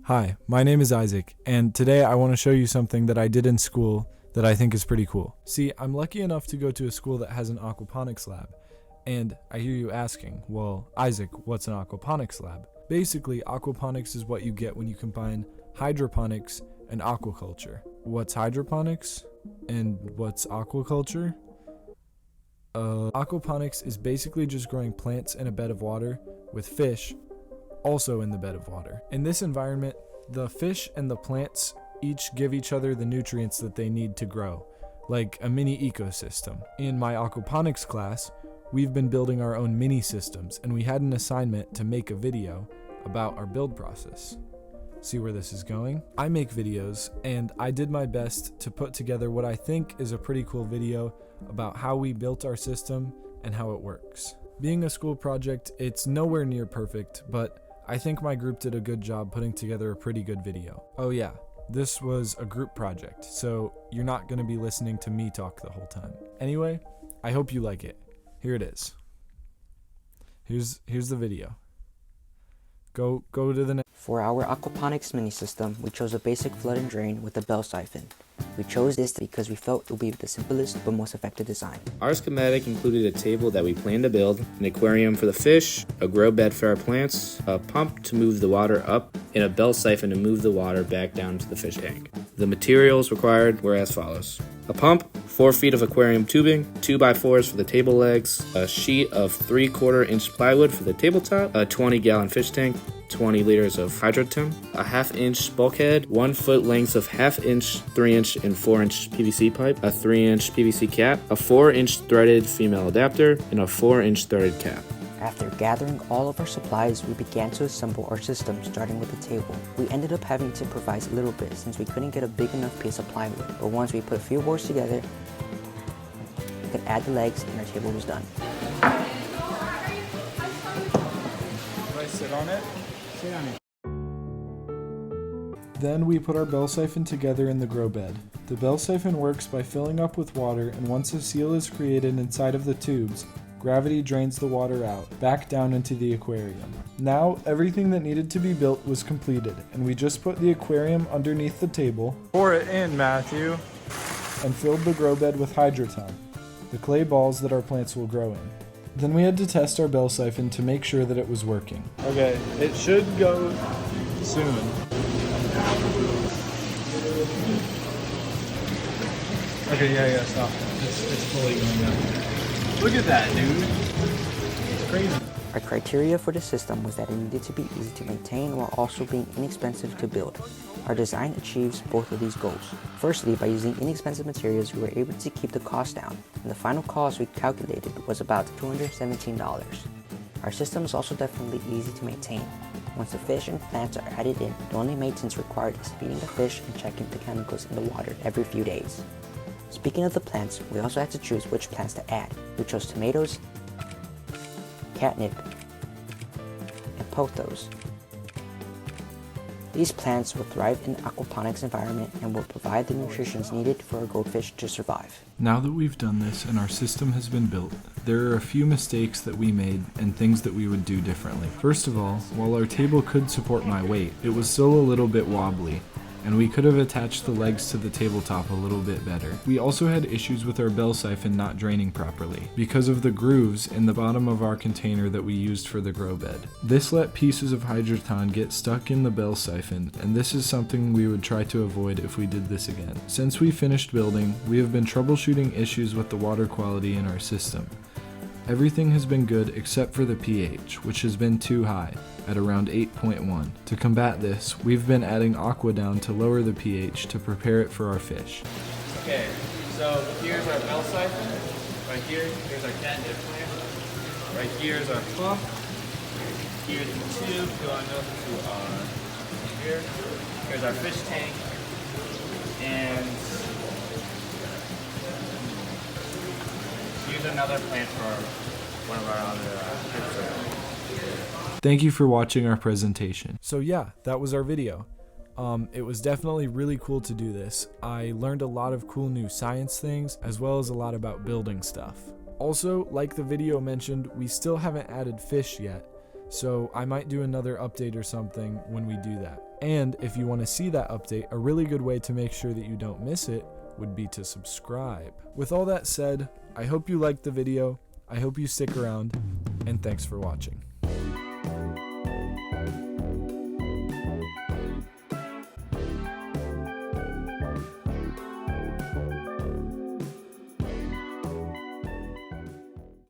Hi, my name is Isaac, and today I want to show you something that I did in school that I think is pretty cool. See, I'm lucky enough to go to a school that has an aquaponics lab, and I hear you asking, well, Isaac, what's an aquaponics lab? Basically, aquaponics is what you get when you combine hydroponics and aquaculture. What's hydroponics and what's aquaculture? Aquaponics is basically just growing plants in a bed of water with fish also in the bed of water. In this environment, the fish and the plants each give each other the nutrients that they need to grow, like a mini ecosystem. In my aquaponics class, we've been building our own mini systems, and we had an assignment to make a video about our build process. See where this is going? I make videos, and I did my best to put together what I think is a pretty cool video about how we built our system and how it works. Being a school project, it's nowhere near perfect, but I think my group did a good job putting together a pretty good video. Oh yeah, this was a group project, so you're not going to be listening to me talk the whole time. Anyway, I hope you like it. Here it is. Here's the video. Go to the next. For our aquaponics mini system, we chose a basic flood and drain with a bell siphon. We chose this because we felt it would be the simplest but most effective design. Our schematic included a table that we planned to build, an aquarium for the fish, a grow bed for our plants, a pump to move the water up, and a bell siphon to move the water back down to the fish tank. The materials required were as follows: a pump, 4 feet of aquarium tubing, 2x4s for the table legs, a sheet of 3/4 inch plywood for the tabletop, a 20-gallon fish tank, 20 liters of hydroton, a 1/2 inch bulkhead, 1 foot lengths of 1/2 inch, 3 inch, and 4 inch PVC pipe, a 3 inch PVC cap, a 4 inch threaded female adapter, and a 4 inch threaded cap. After gathering all of our supplies, we began to assemble our system, starting with the table. We ended up having to improvise a little bit since we couldn't get a big enough piece of plywood, but once we put a few boards together, we could add the legs and our table was done. Do I sit on it? Sit on it. Then we put our bell siphon together in the grow bed. The bell siphon works by filling up with water, and once a seal is created inside of the tubes, gravity drains the water out, back down into the aquarium. Now, everything that needed to be built was completed, and we just put the aquarium underneath the table, pour it in, Matthew, and filled the grow bed with hydroton, the clay balls that our plants will grow in. Then we had to test our bell siphon to make sure that it was working. Okay, it should go soon. Okay, yeah, stop. It's fully going up. Look at that, dude. It's crazy. Our criteria for the system was that it needed to be easy to maintain while also being inexpensive to build. Our design achieves both of these goals. Firstly, by using inexpensive materials, we were able to keep the cost down, and the final cost we calculated was about $217. Our system is also definitely easy to maintain. Once the fish and plants are added in, the only maintenance required is feeding the fish and checking the chemicals in the water every few days. Speaking of the plants, we also had to choose which plants to add. We chose tomatoes, catnip, and pothos. These plants will thrive in the aquaponics environment and will provide the nutrition needed for our goldfish to survive. Now that we've done this and our system has been built, there are a few mistakes that we made and things that we would do differently. First of all, while our table could support my weight, it was still a little bit wobbly, and we could have attached the legs to the tabletop a little bit better. We also had issues with our bell siphon not draining properly because of the grooves in the bottom of our container that we used for the grow bed. This let pieces of hydroton get stuck in the bell siphon, and this is something we would try to avoid if we did this again. Since we finished building, we have been troubleshooting issues with the water quality in our system. Everything has been good except for the pH, which has been too high, at around 8.1. To combat this, we've been adding aqua down to lower the pH to prepare it for our fish. Okay, so here's our bell siphon. Right here's our catnip plant. Right here's our pump. Here's the tube going up to our here. Here's our fish tank. And here's another plant for one of our other Thank you for watching our presentation. So yeah, that was our video. It was definitely really cool to do this. I learned a lot of cool new science things, as well as a lot about building stuff. Also, like the video mentioned, we still haven't added fish yet, so I might do another update or something when we do that. And if you want to see that update, a really good way to make sure that you don't miss it would be to subscribe. With all that said, I hope you liked the video, I hope you stick around, and thanks for watching.